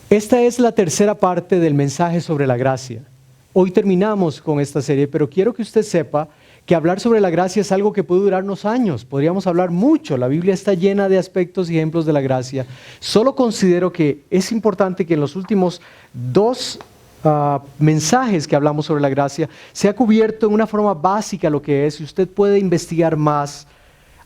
Esta es la tercera parte del mensaje sobre la gracia. Hoy terminamos con esta serie, pero quiero que usted sepa que hablar sobre la gracia es algo que puede durarnos años. Podríamos hablar mucho. La Biblia está llena de aspectos y ejemplos de la gracia. Solo considero que es importante que en los últimos dos mensajes que hablamos sobre la gracia se ha cubierto en una forma básica lo que es, y usted puede investigar más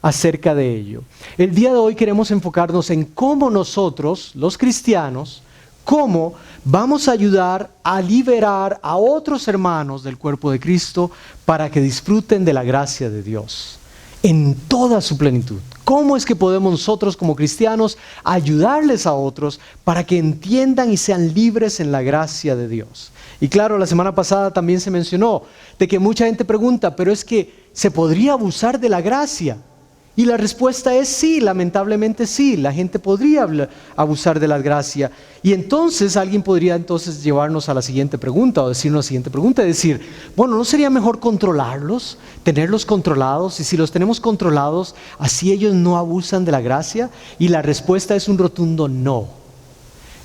acerca de ello. El día de hoy queremos enfocarnos en cómo nosotros, los cristianos, cómo vamos a ayudar a liberar a otros hermanos del cuerpo de Cristo para que disfruten de la gracia de Dios en toda su plenitud. ¿Cómo es que podemos nosotros como cristianos ayudarles a otros para que entiendan y sean libres en la gracia de Dios? Y claro, la semana pasada también se mencionó de que mucha gente pregunta, pero es que ¿se podría abusar de la gracia? Y la respuesta es sí, lamentablemente sí, la gente podría abusar de la gracia. Y entonces alguien podría entonces llevarnos a la siguiente pregunta o decirnos la siguiente pregunta, decir, bueno, ¿no sería mejor controlarlos, tenerlos controlados? Y si los tenemos controlados, ¿así ellos no abusan de la gracia? Y la respuesta es un rotundo no.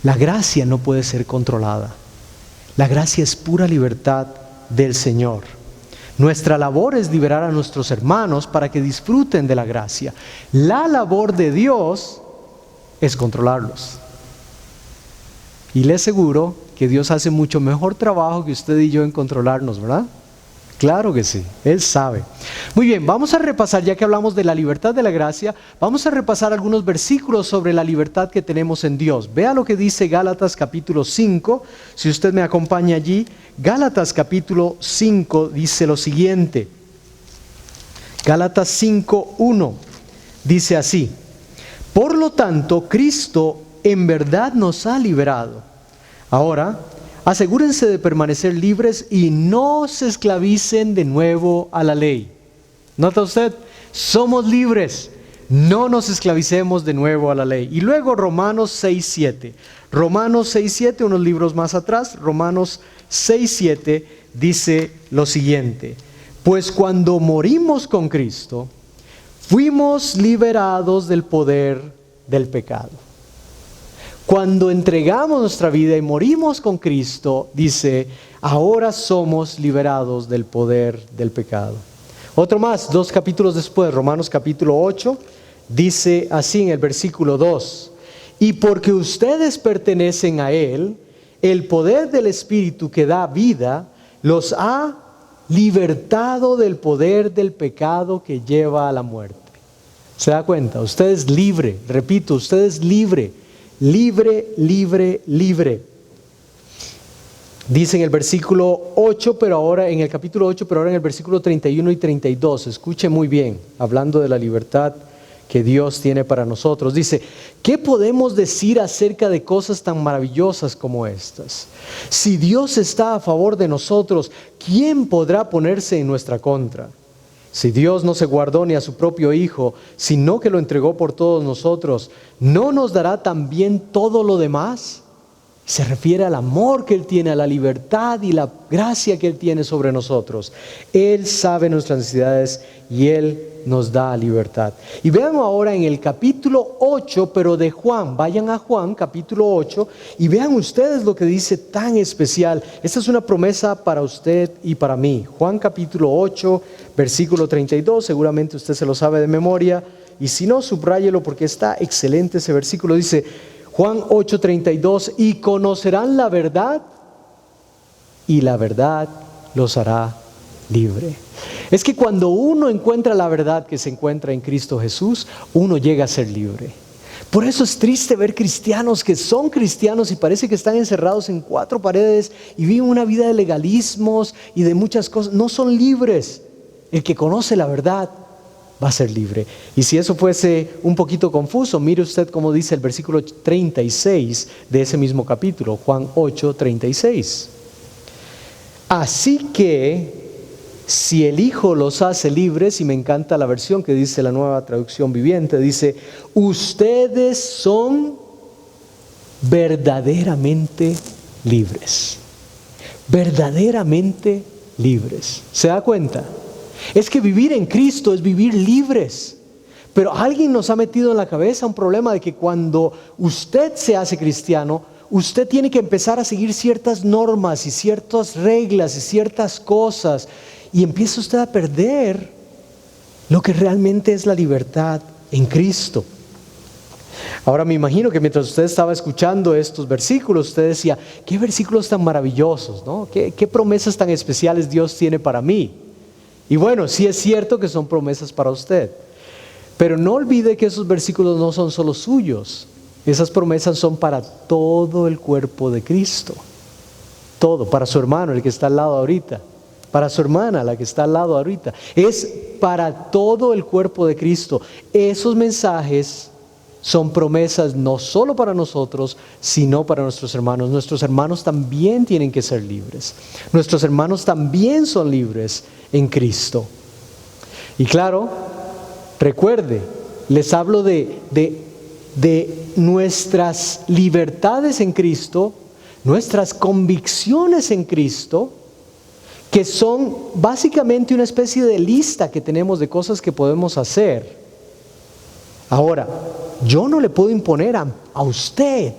La gracia no puede ser controlada. La gracia es pura libertad del Señor. Nuestra labor es liberar a nuestros hermanos para que disfruten de la gracia. La labor de Dios es controlarlos. Y le aseguro que Dios hace mucho mejor trabajo que usted y yo en controlarnos, ¿verdad? Claro que sí, Él sabe. Muy bien, vamos a repasar, ya que hablamos de la libertad de la gracia, vamos a repasar algunos versículos sobre la libertad que tenemos en Dios. Vea lo que dice Gálatas capítulo 5, si usted me acompaña allí. Gálatas capítulo 5 dice lo siguiente. Gálatas 5:1 dice así: por lo tanto, Cristo en verdad nos ha liberado. Ahora, asegúrense de permanecer libres y no se esclavicen de nuevo a la ley. ¿Nota usted? Somos libres. No nos esclavicemos de nuevo a la ley. Y luego Romanos 6:7. Romanos 6:7, unos libros más atrás, Romanos 6:7 dice lo siguiente: pues cuando morimos con Cristo, fuimos liberados del poder del pecado. Cuando entregamos nuestra vida y morimos con Cristo, dice, ahora somos liberados del poder del pecado. Otro más, 2 capítulos después, Romanos capítulo 8, dice así en el versículo 2, y porque ustedes pertenecen a Él, el poder del Espíritu que da vida los ha libertado del poder del pecado que lleva a la muerte. ¿Se da cuenta? Usted es libre, repito, usted es libre. Libre, libre, libre. Dice en el versículo 8, pero ahora en el capítulo 8, pero ahora en el versículo 31 y 32. Escuche muy bien, hablando de la libertad que Dios tiene para nosotros. Dice, ¿qué podemos decir acerca de cosas tan maravillosas como estas? Si Dios está a favor de nosotros, ¿quién podrá ponerse en nuestra contra? Si Dios no se guardó ni a su propio Hijo, sino que lo entregó por todos nosotros, ¿no nos dará también todo lo demás? Se refiere al amor que Él tiene, a la libertad y la gracia que Él tiene sobre nosotros. Él sabe nuestras necesidades y Él nos da libertad. Y vean ahora en el capítulo 8, pero de Juan. Vayan a Juan, capítulo 8, y vean ustedes lo que dice tan especial. Esta es una promesa para usted y para mí. Juan capítulo 8, versículo 32. Seguramente usted se lo sabe de memoria. Y si no, subráyelo porque está excelente ese versículo. Dice Juan 8:32, y conocerán la verdad, y la verdad los hará libre. Es que cuando uno encuentra la verdad que se encuentra en Cristo Jesús, uno llega a ser libre. Por eso es triste ver cristianos que son cristianos y parece que están encerrados en 4 paredes y viven una vida de legalismos y de muchas cosas. No son libres. El que conoce la verdad va a ser libre. Y si eso fuese un poquito confuso, mire usted cómo dice el versículo 36 de ese mismo capítulo, Juan 8:36. Así que si el Hijo los hace libres, y me encanta la versión que dice la Nueva Traducción Viviente, dice, ustedes son verdaderamente libres. Verdaderamente libres. ¿Se da cuenta? Es que vivir en Cristo es vivir libres. Pero alguien nos ha metido en la cabeza un problema de que cuando usted se hace cristiano, usted tiene que empezar a seguir ciertas normas y ciertas reglas y ciertas cosas, y empieza usted a perder lo que realmente es la libertad en Cristo. Ahora me imagino que mientras usted estaba escuchando estos versículos, usted decía, qué versículos tan maravillosos, ¿no? ¿Qué promesas tan especiales Dios tiene para mí? Y bueno, sí es cierto que son promesas para usted, pero no olvide que esos versículos no son solo suyos. Esas promesas son para todo el cuerpo de Cristo. Todo, para su hermano, el que está al lado ahorita, para su hermana, la que está al lado ahorita. Es para todo el cuerpo de Cristo. Esos mensajes son promesas no solo para nosotros, sino para nuestros hermanos. Nuestros hermanos también tienen que ser libres. Nuestros hermanos también son libres en Cristo. Y claro, recuerde, les hablo de nuestras libertades en Cristo, nuestras convicciones en Cristo, que son básicamente una especie de lista que tenemos de cosas que podemos hacer. Ahora, yo no le puedo imponer a usted,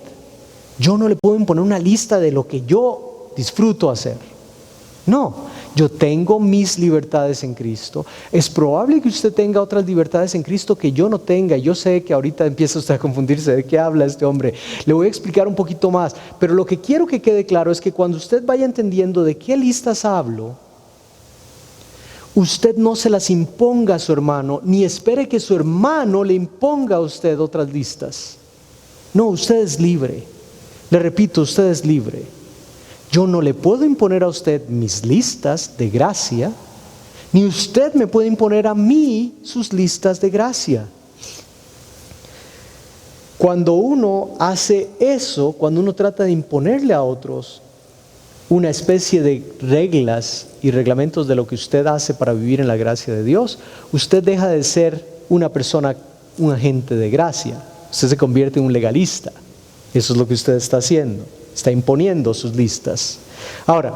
yo no le puedo imponer una lista de lo que yo disfruto hacer. No, yo tengo mis libertades en Cristo. Es probable que usted tenga otras libertades en Cristo que yo no tenga. Yo sé que ahorita empieza usted a confundirse de qué habla este hombre. Le voy a explicar un poquito más. Pero lo que quiero que quede claro es que cuando usted vaya entendiendo de qué listas hablo, usted no se las imponga a su hermano, ni espere que su hermano le imponga a usted otras listas. No, usted es libre. Le repito, usted es libre. Yo no le puedo imponer a usted mis listas de gracia, ni usted me puede imponer a mí sus listas de gracia. Cuando uno hace eso, cuando uno trata de imponerle a otros una especie de reglas y reglamentos de lo que usted hace para vivir en la gracia de Dios, usted deja de ser una persona, un agente de gracia. Usted se convierte en un legalista. Eso es lo que usted está haciendo. Está imponiendo sus listas. Ahora,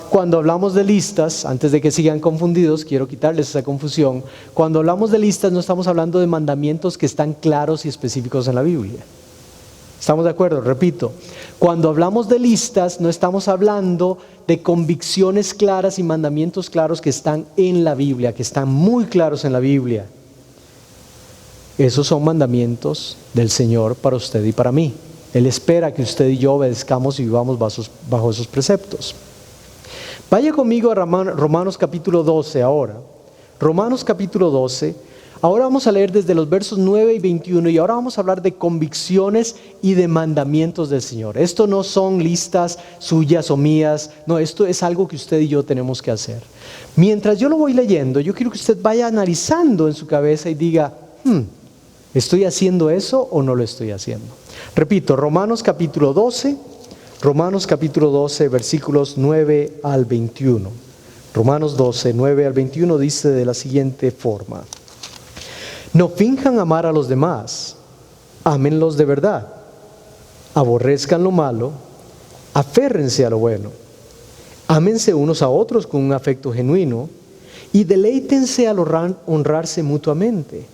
cuando hablamos de listas, antes de que sigan confundidos, quiero quitarles esa confusión. Cuando hablamos de listas, no estamos hablando de mandamientos que están claros y específicos en la Biblia. ¿Estamos de acuerdo? Repito, cuando hablamos de listas, no estamos hablando de convicciones claras y mandamientos claros que están en la Biblia, que están muy claros en la Biblia. Esos son mandamientos del Señor para usted y para mí. Él espera que usted y yo obedezcamos y vivamos bajo esos preceptos. Vaya conmigo a Romanos capítulo 12 ahora. Romanos capítulo 12. Ahora vamos a leer desde los versos 9 y 21 y ahora vamos a hablar de convicciones y de mandamientos del Señor. Esto no son listas suyas o mías, no, esto es algo que usted y yo tenemos que hacer. Mientras yo lo voy leyendo, yo quiero que usted vaya analizando en su cabeza y diga, ¿estoy haciendo eso o no lo estoy haciendo? Repito, Romanos capítulo 12, versículos 9 al 21. Romanos 12, 9 al 21 dice de la siguiente forma: no finjan amar a los demás, ámenlos de verdad, aborrezcan lo malo, aférrense a lo bueno, ámense unos a otros con un afecto genuino y deleítense al honrarse mutuamente.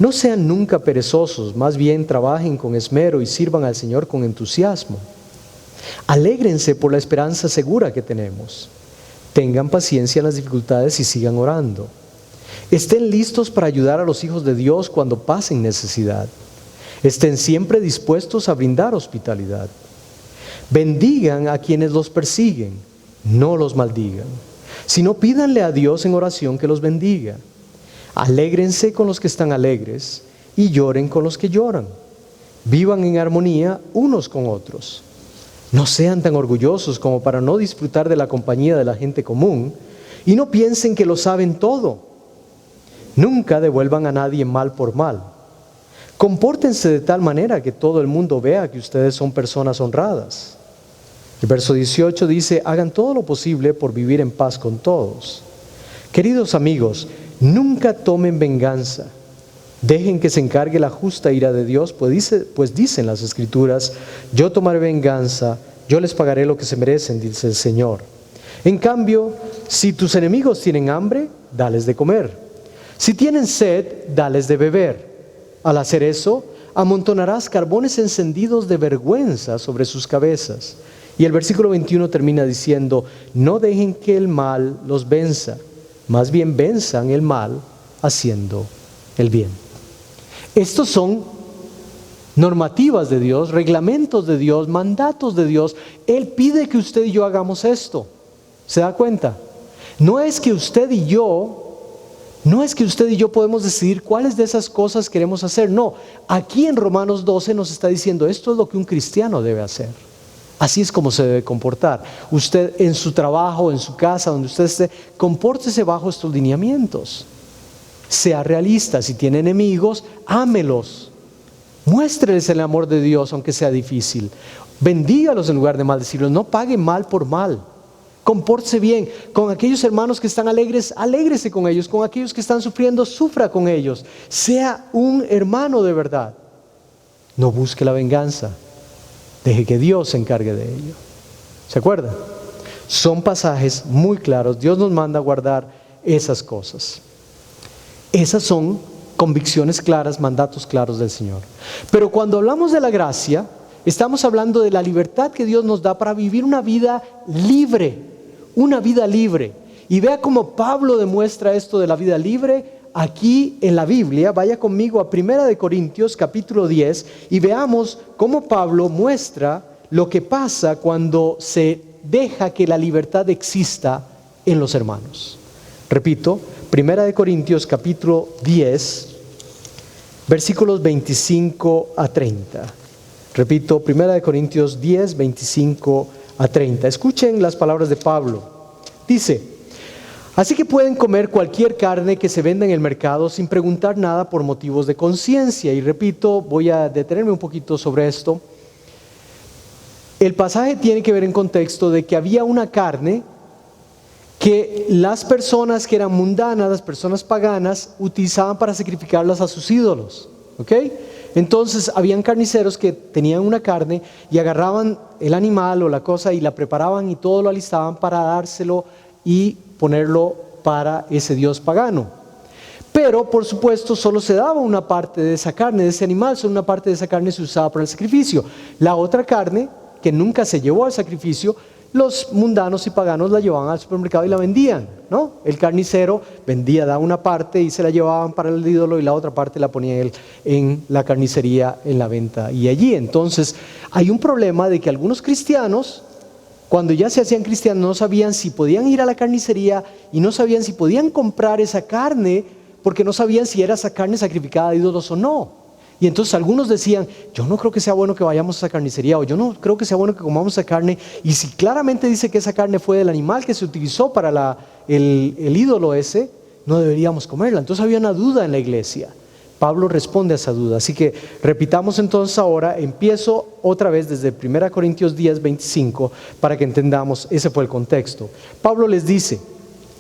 No sean nunca perezosos, más bien trabajen con esmero y sirvan al Señor con entusiasmo. Alégrense por la esperanza segura que tenemos. Tengan paciencia en las dificultades y sigan orando. Estén listos para ayudar a los hijos de Dios cuando pasen necesidad. Estén siempre dispuestos a brindar hospitalidad. Bendigan a quienes los persiguen, no los maldigan, sino pídanle a Dios en oración que los bendiga. Alégrense con los que están alegres y lloren con los que lloran. Vivan en armonía unos con otros. No sean tan orgullosos como para no disfrutar de la compañía de la gente común y no piensen que lo saben todo. Nunca devuelvan a nadie mal por mal. Compórtense de tal manera que todo el mundo vea que ustedes son personas honradas. El verso 18 dice, hagan todo lo posible por vivir en paz con todos. Queridos amigos, nunca tomen venganza. Dejen que se encargue la justa ira de Dios, pues dicen las Escrituras, yo tomaré venganza, yo les pagaré lo que se merecen, dice el Señor. En cambio, si tus enemigos tienen hambre, dales de comer. Si tienen sed, dales de beber. Al hacer eso, amontonarás carbones encendidos de vergüenza sobre sus cabezas. Y el versículo 21 termina diciendo, no dejen que el mal los venza, más bien venzan el mal haciendo el bien. Estos son normativas de Dios, reglamentos de Dios, mandatos de Dios. Él pide que usted y yo hagamos esto. ¿Se da cuenta? No es que usted y yo podemos decidir cuáles de esas cosas queremos hacer. No, aquí en Romanos 12 nos está diciendo, esto es lo que un cristiano debe hacer. Así es como se debe comportar. Usted en su trabajo, en su casa, donde usted esté, compórtese bajo estos lineamientos. Sea realista. Si tiene enemigos, ámelos. Muéstreles el amor de Dios, aunque sea difícil. Bendígalos en lugar de maldecirlos. No pague mal por mal. Compórtese bien. Con aquellos hermanos que están alegres, alégrese con ellos. Con aquellos que están sufriendo, sufra con ellos. Sea un hermano de verdad. No busque la venganza. Deje que Dios se encargue de ello. ¿Se acuerdan? Son pasajes muy claros. Dios nos manda a guardar esas cosas. Esas son convicciones claras, mandatos claros del Señor. Pero cuando hablamos de la gracia, estamos hablando de la libertad que Dios nos da para vivir una vida libre. Una vida libre. Y vea cómo Pablo demuestra esto de la vida libre aquí en la Biblia. Vaya conmigo a 1 Corintios capítulo 10 y veamos cómo Pablo muestra lo que pasa cuando se deja que la libertad exista en los hermanos. Repito, 1 Corintios capítulo 10, versículos 25 a 30. Repito, 1 Corintios 10, 25 a 30. Escuchen las palabras de Pablo. Dice, así que pueden comer cualquier carne que se venda en el mercado sin preguntar nada por motivos de conciencia. Y repito, voy a detenerme un poquito sobre esto. El pasaje tiene que ver en contexto de que había una carne que las personas que eran mundanas, las personas paganas, utilizaban para sacrificarlas a sus ídolos. ¿Ok? Entonces habían carniceros que tenían una carne y agarraban el animal o la cosa y la preparaban y todo lo alistaban para dárselo y ponerlo para ese dios pagano. Pero por supuesto solo se daba una parte de esa carne, de ese animal, solo una parte de esa carne se usaba para el sacrificio. La otra carne, que nunca se llevó al sacrificio, los mundanos y paganos la llevaban al supermercado y la vendían, ¿no? El carnicero vendía, daba una parte y se la llevaban para el ídolo y la otra parte la ponía él en la carnicería, en la venta. Y allí entonces hay un problema de que algunos cristianos, cuando ya se hacían cristianos, no sabían si podían ir a la carnicería y no sabían si podían comprar esa carne porque no sabían si era esa carne sacrificada a ídolos o no. Y entonces algunos decían, yo no creo que sea bueno que vayamos a esa carnicería, o yo no creo que sea bueno que comamos esa carne, y si claramente dice que esa carne fue del animal que se utilizó para el ídolo ese, no deberíamos comerla. Entonces había una duda en la iglesia. Pablo responde a esa duda. Así que repitamos entonces ahora, empiezo otra vez desde 1 Corintios 10, 25, para que entendamos, ese fue el contexto. Pablo les dice,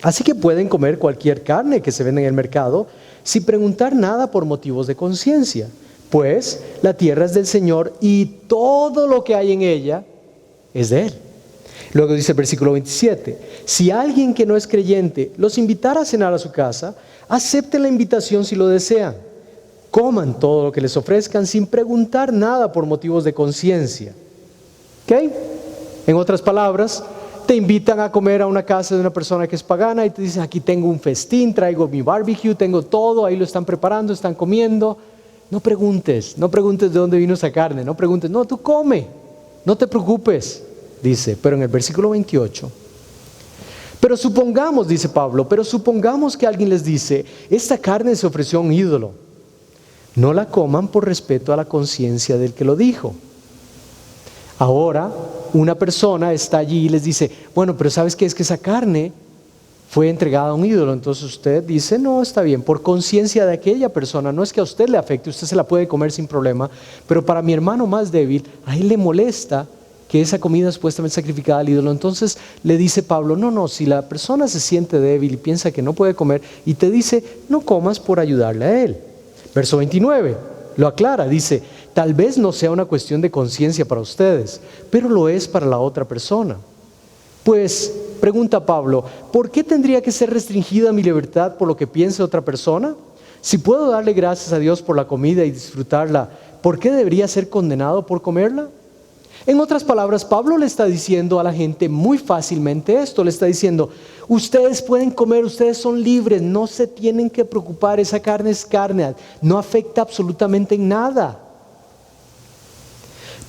así que pueden comer cualquier carne que se venda en el mercado, sin preguntar nada por motivos de conciencia. Pues la tierra es del Señor y todo lo que hay en ella es de Él. Luego dice el versículo 27, si alguien que no es creyente los invitara a cenar a su casa, acepten la invitación si lo desean. Coman todo lo que les ofrezcan sin preguntar nada por motivos de conciencia. ¿Ok? En otras palabras, te invitan a comer a una casa de una persona que es pagana y te dicen, aquí tengo un festín, traigo mi barbecue, tengo todo, ahí lo están preparando, están comiendo. No preguntes de dónde vino esa carne, no preguntes, no, tú come, no te preocupes, dice. Pero en el versículo 28, pero supongamos, dice Pablo, pero supongamos que alguien les dice, esta carne se ofreció a un ídolo. No la coman por respeto a la conciencia del que lo dijo. Ahora, una persona está allí y les dice, bueno, pero ¿sabes qué? Es que esa carne fue entregada a un ídolo. Entonces usted dice, no, está bien, por conciencia de aquella persona, no es que a usted le afecte, usted se la puede comer sin problema, pero para mi hermano más débil, a él le molesta que esa comida es supuestamente sacrificada al ídolo. Entonces le dice Pablo, no, si la persona se siente débil y piensa que no puede comer y te dice, no comas por ayudarle a él. Verso 29, lo aclara, dice, tal vez no sea una cuestión de conciencia para ustedes, pero lo es para la otra persona. Pues, pregunta Pablo, ¿por qué tendría que ser restringida mi libertad por lo que piense otra persona? Si puedo darle gracias a Dios por la comida y disfrutarla, ¿por qué debería ser condenado por comerla? En otras palabras, Pablo le está diciendo a la gente muy fácilmente esto, le está diciendo, ustedes pueden comer, ustedes son libres, no se tienen que preocupar, esa carne es carne, no afecta absolutamente en nada.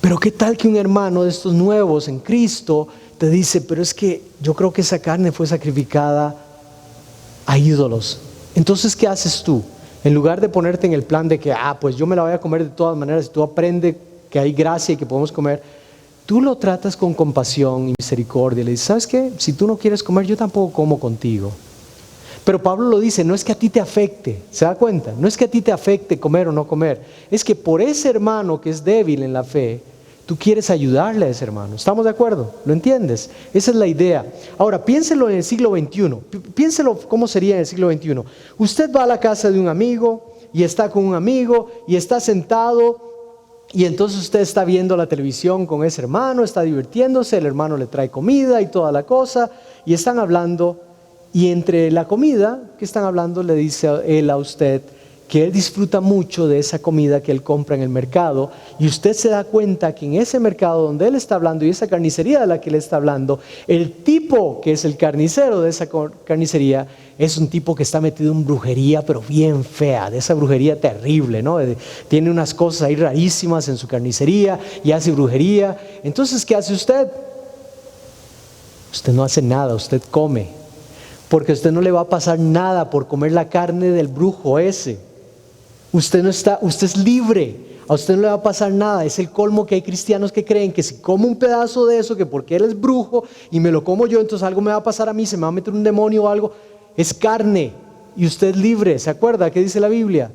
Pero ¿qué tal que un hermano de estos nuevos en Cristo te dice, pero es que yo creo que esa carne fue sacrificada a ídolos? Entonces, ¿qué haces tú? En lugar de ponerte en el plan de que, pues yo me la voy a comer de todas maneras, si tú aprendes que hay gracia y que podemos comer, tú lo tratas con compasión y misericordia. Le dices, ¿sabes qué? Si tú no quieres comer, yo tampoco como contigo. Pero Pablo lo dice, no es que a ti te afecte, ¿se da cuenta? No es que a ti te afecte comer o no comer. Es que por ese hermano que es débil en la fe, tú quieres ayudarle a ese hermano. ¿Estamos de acuerdo? ¿Lo entiendes? Esa es la idea. Ahora, piénselo en el siglo XXI. Piénselo cómo sería en el siglo XXI. Usted va a la casa de un amigo y está con un amigo y está sentado y entonces usted está viendo la televisión con ese hermano, está divirtiéndose, el hermano le trae comida y toda la cosa y están hablando y entre la comida que están hablando le dice él a usted que él disfruta mucho de esa comida que él compra en el mercado y usted se da cuenta que en ese mercado donde él está hablando y esa carnicería de la que él está hablando, el tipo que es el carnicero de esa carnicería es un tipo que está metido en brujería, pero bien fea, de esa brujería terrible, ¿no? Tiene unas cosas ahí rarísimas en su carnicería y hace brujería. Entonces, ¿qué hace usted? Usted no hace nada, usted come, porque a usted no le va a pasar nada por comer la carne del brujo ese. Usted es libre, a usted no le va a pasar nada. Es el colmo que hay cristianos que creen que si como un pedazo de eso, que porque él es brujo y me lo como yo, entonces algo me va a pasar a mí, se me va a meter un demonio o algo. Es carne y usted es libre. ¿Se acuerda qué dice la Biblia?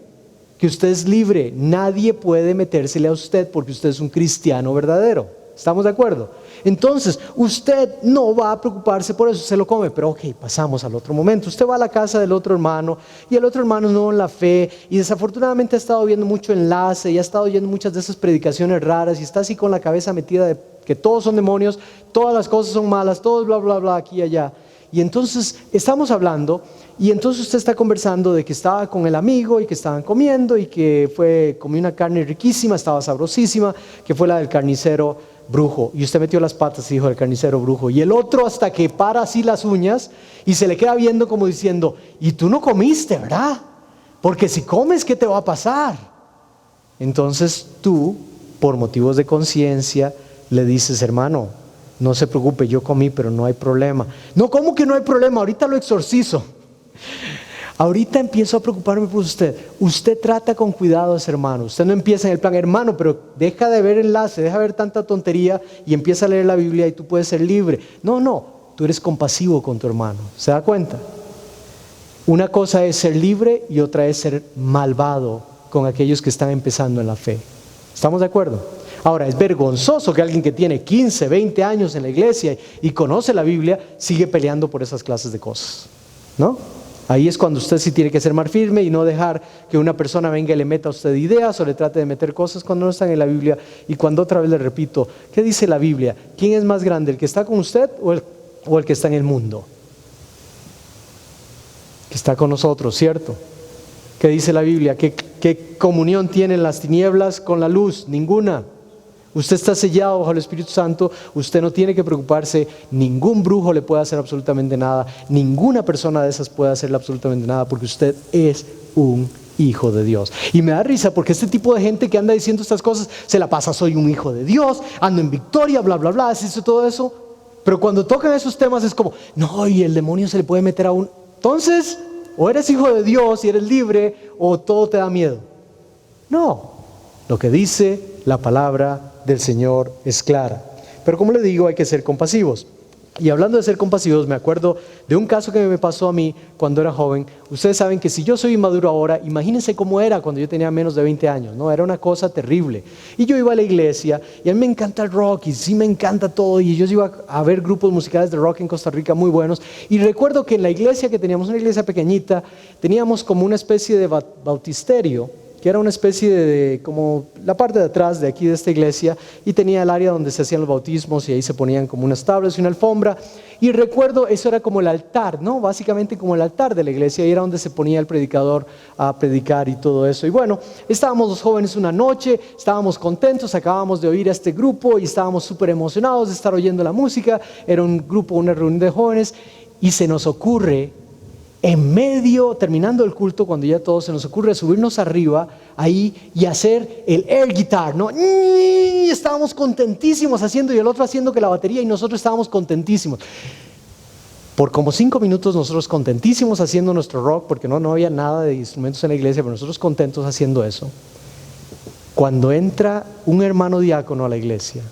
Que usted es libre, nadie puede metérsele a usted porque usted es un cristiano verdadero. ¿Estamos de acuerdo? Entonces, usted no va a preocuparse por eso, se lo come, pero ok, pasamos al otro momento. Usted va a la casa del otro hermano y el otro hermano es nuevo en la fe y desafortunadamente ha estado viendo mucho enlace y ha estado oyendo muchas de esas predicaciones raras y está así con la cabeza metida de que todos son demonios, todas las cosas son malas, todos bla bla bla aquí y allá. Y entonces estamos hablando y entonces usted está conversando de que estaba con el amigo y que estaban comiendo y que comió una carne riquísima, estaba sabrosísima, que fue la del carnicero brujo, y usted metió las patas, hijo del carnicero brujo, y el otro hasta que para así las uñas y se le queda viendo como diciendo, y tú no comiste, ¿verdad? Porque si comes, ¿qué te va a pasar? Entonces tú, por motivos de conciencia, le dices, hermano, no se preocupe, yo comí, pero no hay problema. No, ¿cómo que no hay problema? Ahorita lo exorcizo. Ahorita empiezo a preocuparme por usted. Usted trata con cuidado a ese hermano. Usted no empieza en el plan, hermano, pero deja de ver enlace, deja de ver tanta tontería y empieza a leer la Biblia y tú puedes ser libre. No, tú eres compasivo con tu hermano. ¿Se da cuenta? Una cosa es ser libre y otra es ser malvado con aquellos que están empezando en la fe. ¿Estamos de acuerdo? Ahora, es vergonzoso que alguien que tiene 15, 20 años en la iglesia y conoce la Biblia sigue peleando por esas clases de cosas, ¿no? Ahí es cuando usted sí tiene que ser más firme y no dejar que una persona venga y le meta a usted ideas o le trate de meter cosas cuando no están en la Biblia. Y cuando otra vez le repito, ¿qué dice la Biblia? ¿Quién es más grande, el que está con usted o el que está en el mundo? Que está con nosotros, ¿cierto? ¿Qué dice la Biblia? ¿Qué comunión tienen las tinieblas con la luz? Ninguna. Usted está sellado bajo el Espíritu Santo, usted no tiene que preocuparse, ningún brujo le puede hacer absolutamente nada, ninguna persona de esas puede hacerle absolutamente nada, porque usted es un hijo de Dios. Y me da risa porque este tipo de gente que anda diciendo estas cosas, se la pasa, soy un hijo de Dios, ando en victoria, bla, bla, bla, dice todo eso, pero cuando tocan esos temas es como, no, y el demonio se le puede meter a un... Entonces, o eres hijo de Dios y eres libre, o todo te da miedo. No, lo que dice la palabra del Señor es clara. Pero como le digo, hay que ser compasivos. Y hablando de ser compasivos, me acuerdo de un caso que me pasó a mí cuando era joven. Ustedes saben que si yo soy inmaduro ahora, imagínense cómo era cuando yo tenía menos de 20 años, ¿no? Era una cosa terrible. Y yo iba a la iglesia, y a mí me encanta el rock, y sí me encanta todo, y yo iba a ver grupos musicales de rock en Costa Rica muy buenos. Y recuerdo que en la iglesia que teníamos, una iglesia pequeñita, teníamos como una especie de bautisterio, que era una especie de como la parte de atrás de aquí de esta iglesia, y tenía el área donde se hacían los bautismos y ahí se ponían como unas tablas y una alfombra. Y recuerdo, eso era como el altar, ¿no? Básicamente como el altar de la iglesia, y era donde se ponía el predicador a predicar y todo eso. Y bueno, estábamos los jóvenes una noche, estábamos contentos, acabábamos de oír a este grupo y estábamos súper emocionados de estar oyendo la música. Era un grupo, una reunión de jóvenes, y se nos ocurre, en medio, terminando el culto, cuando ya todo se nos ocurre, subirnos arriba ahí y hacer el air guitar, ¿no? Y estábamos contentísimos haciendo, y el otro haciendo que la batería, y nosotros estábamos contentísimos. Por como 5 minutos nosotros contentísimos haciendo nuestro rock, porque no había nada de instrumentos en la iglesia, pero nosotros contentos haciendo eso. Cuando entra un hermano diácono a la iglesia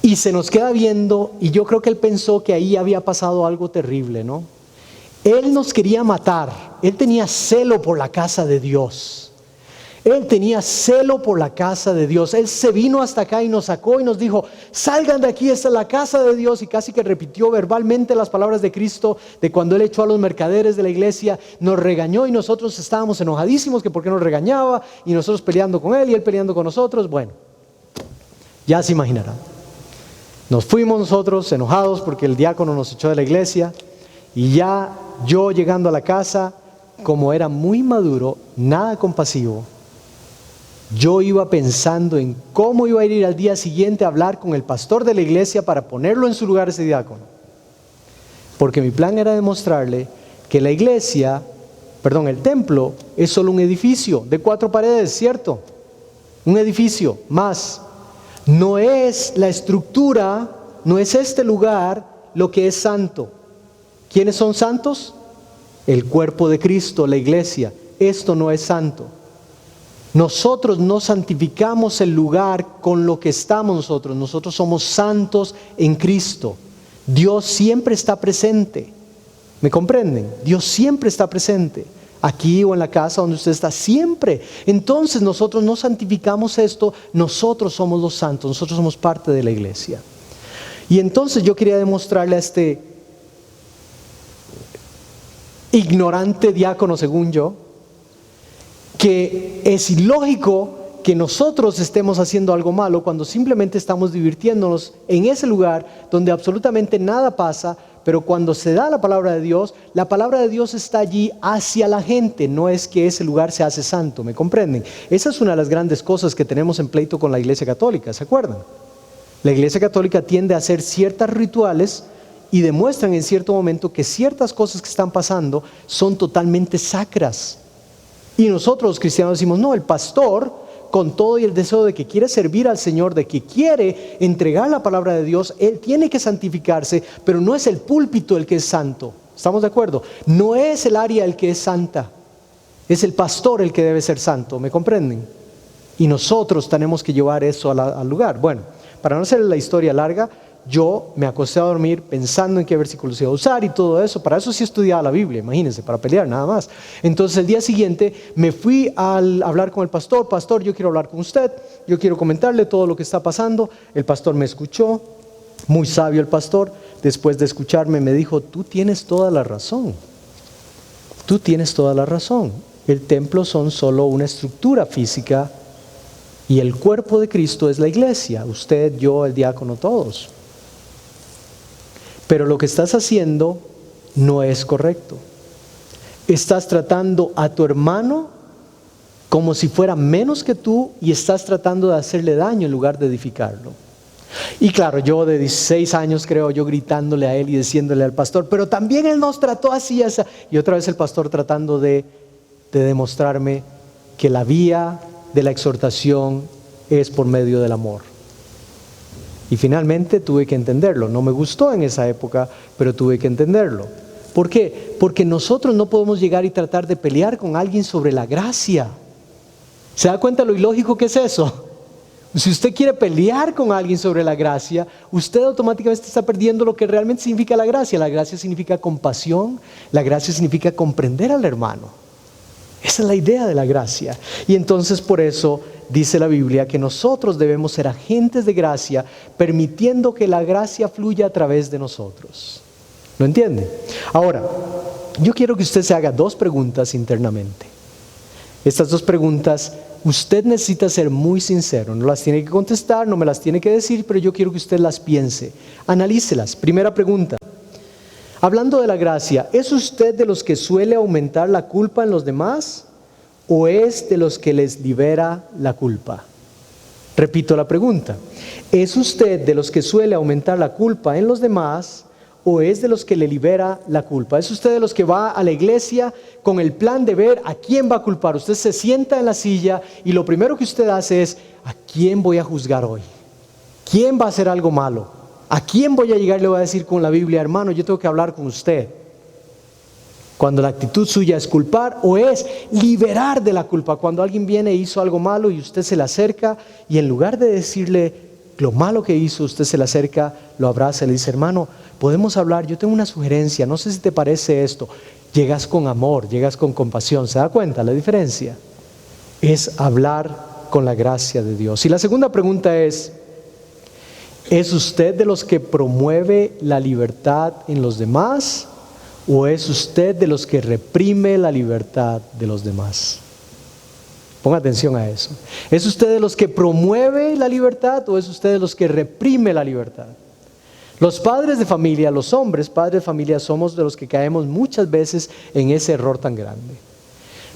y se nos queda viendo, y yo creo que él pensó que ahí había pasado algo terrible, ¿no? Él nos quería matar. Él tenía celo por la casa de Dios. Él tenía celo por la casa de Dios. Él se vino hasta acá y nos sacó y nos dijo: salgan de aquí, esta es la casa de Dios. Y casi que repitió verbalmente las palabras de Cristo, de cuando Él echó a los mercaderes de la iglesia. Nos regañó y nosotros estábamos enojadísimos que por qué nos regañaba, y nosotros peleando con Él y Él peleando con nosotros. Bueno, ya se imaginarán. Nos fuimos nosotros enojados porque el diácono nos echó de la iglesia. Y ya yo llegando a la casa, como era muy maduro, nada compasivo, yo iba pensando en cómo iba a ir al día siguiente a hablar con el pastor de la iglesia para ponerlo en su lugar, ese diácono. Porque mi plan era demostrarle que la iglesia, el templo, es solo un edificio de 4 paredes, ¿cierto? Un edificio más. No es la estructura, no es este lugar lo que es santo. ¿Quiénes son santos? El cuerpo de Cristo, la iglesia. Esto no es santo. Nosotros no santificamos el lugar con lo que estamos nosotros. Nosotros somos santos en Cristo. Dios siempre está presente. ¿Me comprenden? Dios siempre está presente. Aquí o en la casa donde usted está, siempre. Entonces nosotros no santificamos esto. Nosotros somos los santos. Nosotros somos parte de la iglesia. Y entonces yo quería demostrarle a este ignorante diácono, según yo, que es ilógico que nosotros estemos haciendo algo malo cuando simplemente estamos divirtiéndonos en ese lugar donde absolutamente nada pasa. Pero cuando se da la palabra de Dios está allí hacia la gente. No es que ese lugar se hace santo, ¿me comprenden? Esa es una de las grandes cosas que tenemos en pleito con la iglesia católica, ¿se acuerdan? La iglesia católica tiende a hacer ciertos rituales y demuestran en cierto momento que ciertas cosas que están pasando son totalmente sacras. Y nosotros los cristianos decimos: no, el pastor, con todo y el deseo de que quiere servir al Señor, de que quiere entregar la palabra de Dios, él tiene que santificarse, pero no es el púlpito el que es santo. ¿Estamos de acuerdo? No es el área el que es santa, es el pastor el que debe ser santo, ¿me comprenden? Y nosotros tenemos que llevar eso al lugar. Bueno, para no hacer la historia larga, yo me acosté a dormir pensando en qué versículos iba a usar y todo eso. Para eso sí estudiaba la Biblia, imagínense, para pelear nada más. Entonces el día siguiente me fui a hablar con el pastor. Pastor, yo quiero hablar con usted, yo quiero comentarle todo lo que está pasando. El pastor me escuchó, muy sabio el pastor. Después de escucharme me dijo: tú tienes toda la razón. Tú tienes toda la razón. El templo son solo una estructura física y el cuerpo de Cristo es la iglesia. Usted, yo, el diácono, todos. Pero lo que estás haciendo no es correcto. Estás tratando a tu hermano como si fuera menos que tú y estás tratando de hacerle daño en lugar de edificarlo. Y claro, yo de 16 años creo, yo gritándole a él y diciéndole al pastor: pero también él nos trató así, esa. Y otra vez el pastor tratando de demostrarme que la vía de la exhortación es por medio del amor. Y finalmente tuve que entenderlo. No me gustó en esa época, pero tuve que entenderlo. ¿Por qué? Porque nosotros no podemos llegar y tratar de pelear con alguien sobre la gracia. ¿Se da cuenta lo ilógico que es eso? Si usted quiere pelear con alguien sobre la gracia, usted automáticamente está perdiendo lo que realmente significa la gracia. La gracia significa compasión, la gracia significa comprender al hermano. Esa es la idea de la gracia. Y entonces por eso dice la Biblia que nosotros debemos ser agentes de gracia, permitiendo que la gracia fluya a través de nosotros. ¿Lo entiende? Ahora, yo quiero que usted se haga 2 preguntas internamente. Estas dos preguntas, usted necesita ser muy sincero. No las tiene que contestar, no me las tiene que decir, pero yo quiero que usted las piense. Analícelas. Primera pregunta. Hablando de la gracia, ¿es usted de los que suele aumentar la culpa en los demás o es de los que les libera la culpa? Repito la pregunta. ¿Es usted de los que suele aumentar la culpa en los demás o es de los que le libera la culpa? ¿Es usted de los que va a la iglesia con el plan de ver a quién va a culpar? Usted se sienta en la silla y lo primero que usted hace es, ¿a quién voy a juzgar hoy? ¿Quién va a hacer algo malo? ¿A quién voy a llegar y le voy a decir con la Biblia, hermano, yo tengo que hablar con usted? Cuando la actitud suya es culpar o es liberar de la culpa. Cuando alguien viene e hizo algo malo y usted se le acerca y en lugar de decirle lo malo que hizo, usted se le acerca, lo abraza y le dice, hermano, podemos hablar, yo tengo una sugerencia, no sé si te parece esto. Llegas con amor, llegas con compasión. ¿Se da cuenta la diferencia? Es hablar con la gracia de Dios. Y la segunda pregunta ¿es usted de los que promueve la libertad en los demás o es usted de los que reprime la libertad de los demás? Ponga atención a eso. ¿Es usted de los que promueve la libertad o es usted de los que reprime la libertad? Los padres de familia, los hombres padres de familia, somos de los que caemos muchas veces en ese error tan grande.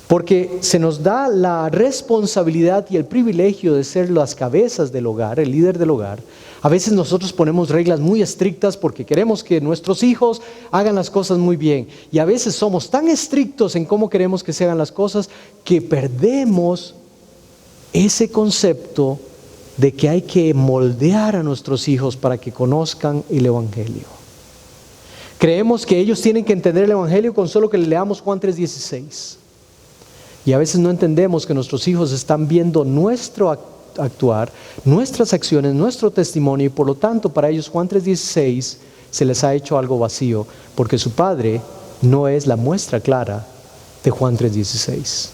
Porque se nos da la responsabilidad y el privilegio de ser las cabezas del hogar, el líder del hogar. A veces nosotros ponemos reglas muy estrictas porque queremos que nuestros hijos hagan las cosas muy bien. Y a veces somos tan estrictos en cómo queremos que se hagan las cosas que perdemos ese concepto de que hay que moldear a nuestros hijos para que conozcan el Evangelio. Creemos que ellos tienen que entender el Evangelio con solo que le leamos Juan 3:16. Y a veces no entendemos que nuestros hijos están viendo nuestro actuar, nuestras acciones, nuestro testimonio, y por lo tanto para ellos Juan 3:16 se les ha hecho algo vacío, porque su padre no es la muestra clara de Juan 3:16.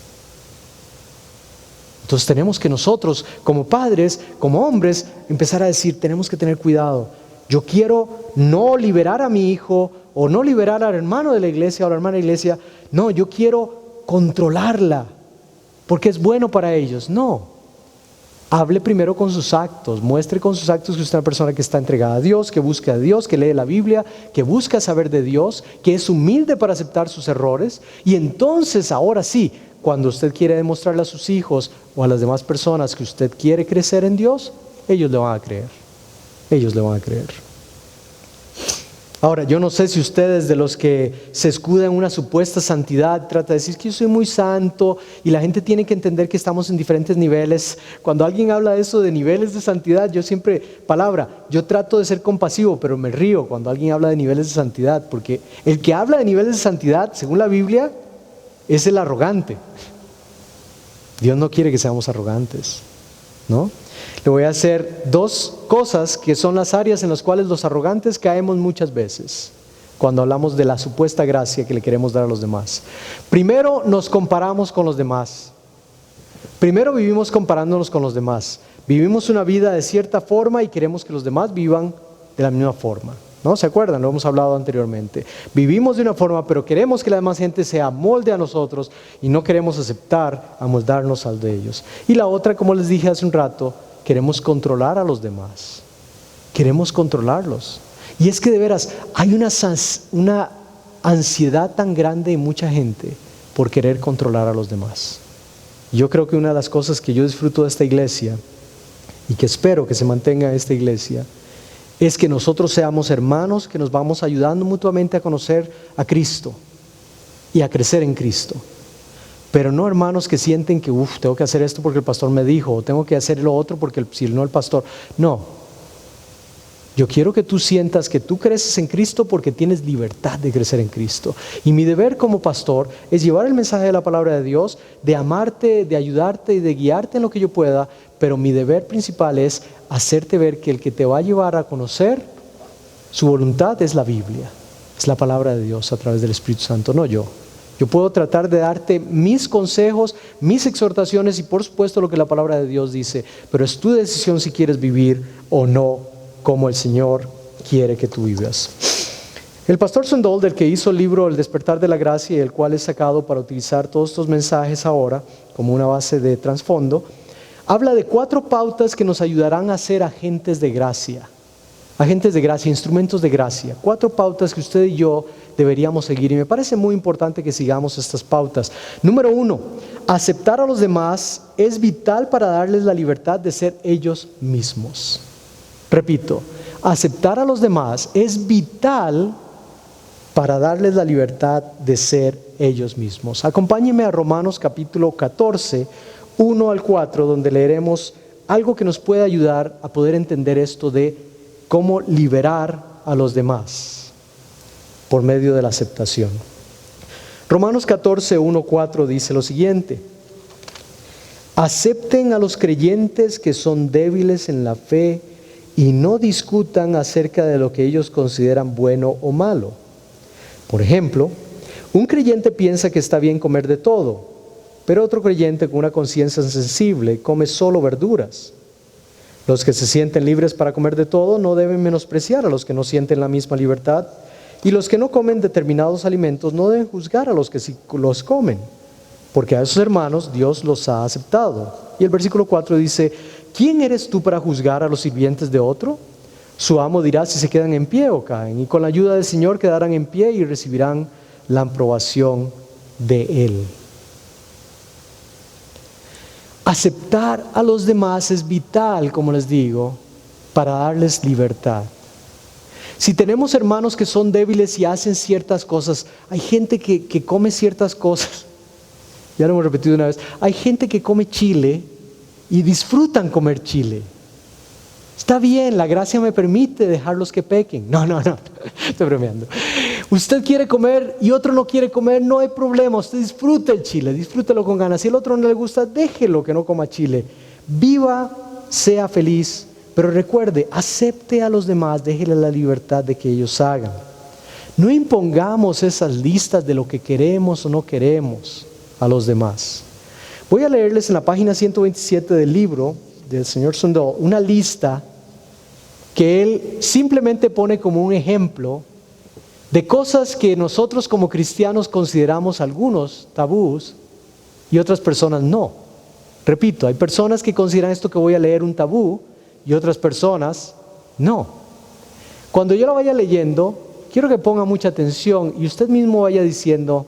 Entonces tenemos que nosotros como padres, como hombres, empezar a decir, tenemos que tener cuidado. Yo quiero no liberar a mi hijo o no liberar al hermano de la iglesia o a la hermana de la iglesia. No, yo quiero controlarla porque es bueno para ellos. No, hable primero con sus actos, muestre con sus actos que usted es una persona que está entregada a Dios, que busca a Dios, que lee la Biblia, que busca saber de Dios, que es humilde para aceptar sus errores. Y entonces ahora sí, cuando usted quiere demostrarle a sus hijos o a las demás personas que usted quiere crecer en Dios, ellos le van a creer. Ellos le van a creer. Ahora, yo no sé si ustedes de los que se escudan en una supuesta santidad, trata de decir que yo soy muy santo y la gente tiene que entender que estamos en diferentes niveles. Cuando alguien habla de eso de niveles de santidad, yo trato de ser compasivo, pero me río cuando alguien habla de niveles de santidad, porque el que habla de niveles de santidad, según la Biblia, es el arrogante. Dios no quiere que seamos arrogantes, ¿no? Le voy a hacer dos cosas que son las áreas en las cuales los arrogantes caemos muchas veces cuando hablamos de la supuesta gracia que le queremos dar a los demás. Primero, nos comparamos con los demás. Primero vivimos comparándonos con los demás. Vivimos una vida de cierta forma y queremos que los demás vivan de la misma forma, ¿no? ¿Se acuerdan? Lo hemos hablado anteriormente. Vivimos de una forma, pero queremos que la demás gente se amolde a nosotros y no queremos aceptar amoldarnos al de ellos. Y la otra, como les dije hace un rato, queremos controlar a los demás. Queremos controlarlos. Y es que de veras hay una ansiedad tan grande en mucha gente por querer controlar a los demás. Yo creo que una de las cosas que yo disfruto de esta iglesia y que espero que se mantenga en esta iglesia es que nosotros seamos hermanos que nos vamos ayudando mutuamente a conocer a Cristo y a crecer en Cristo. Pero no hermanos que sienten que tengo que hacer esto porque el pastor me dijo, o tengo que hacer lo otro porque si no el pastor. No, yo quiero que tú sientas que tú creces en Cristo porque tienes libertad de crecer en Cristo. Y mi deber como pastor es llevar el mensaje de la palabra de Dios, de amarte, de ayudarte y de guiarte en lo que yo pueda. Pero mi deber principal es hacerte ver que el que te va a llevar a conocer su voluntad es la Biblia, es la palabra de Dios a través del Espíritu Santo, no yo. Yo puedo tratar de darte mis consejos, mis exhortaciones y por supuesto lo que la palabra de Dios dice, pero es tu decisión si quieres vivir o no como el Señor quiere que tú vivas. El pastor Swindoll, del que hizo el libro El despertar de la gracia, y el cual he sacado para utilizar todos estos mensajes ahora como una base de trasfondo, habla de 4 pautas que nos ayudarán a ser agentes de gracia. Agentes de gracia, instrumentos de gracia. 4 pautas que usted y yo deberíamos seguir, y me parece muy importante que sigamos estas pautas. Número 1, aceptar a los demás es vital para darles la libertad de ser ellos mismos. Repito, aceptar a los demás es vital para darles la libertad de ser ellos mismos. Acompáñenme a Romanos capítulo 14, 1 al 4, donde leeremos algo que nos puede ayudar a poder entender esto de cómo liberar a los demás por medio de la aceptación. Romanos 14, 1, 4 dice lo siguiente: acepten a los creyentes que son débiles en la fe y no discutan acerca de lo que ellos consideran bueno o malo. Por ejemplo, un creyente piensa que está bien comer de todo, pero otro creyente con una conciencia sensible come solo verduras. Los que se sienten libres para comer de todo no deben menospreciar a los que no sienten la misma libertad, y los que no comen determinados alimentos no deben juzgar a los que sí los comen, porque a esos hermanos Dios los ha aceptado. Y el versículo 4 dice: ¿quién eres tú para juzgar a los sirvientes de otro? Su amo dirá si se quedan en pie o caen, y con la ayuda del Señor quedarán en pie y recibirán la aprobación de Él. Aceptar a los demás es vital, como les digo, para darles libertad. Si tenemos hermanos que son débiles y hacen ciertas cosas, hay gente que come ciertas cosas, ya lo hemos repetido una vez, hay gente que come chile y disfrutan comer chile. Está bien, la gracia me permite dejarlos que pequen. No, estoy bromeando. Usted quiere comer y otro no quiere comer, no hay problema. Usted disfruta el chile, disfrútelo con ganas. Si el otro no le gusta, déjelo que no coma chile. Viva, sea feliz, pero recuerde, acepte a los demás, déjele la libertad de que ellos hagan. No impongamos esas listas de lo que queremos o no queremos a los demás. Voy a leerles en la página 127 del libro del señor Swindoll una lista que él simplemente pone como un ejemplo de cosas que nosotros como cristianos consideramos algunos tabús y otras personas no. Repito, hay personas que consideran esto que voy a leer un tabú y otras personas no. Cuando yo lo vaya leyendo, quiero que ponga mucha atención y usted mismo vaya diciendo,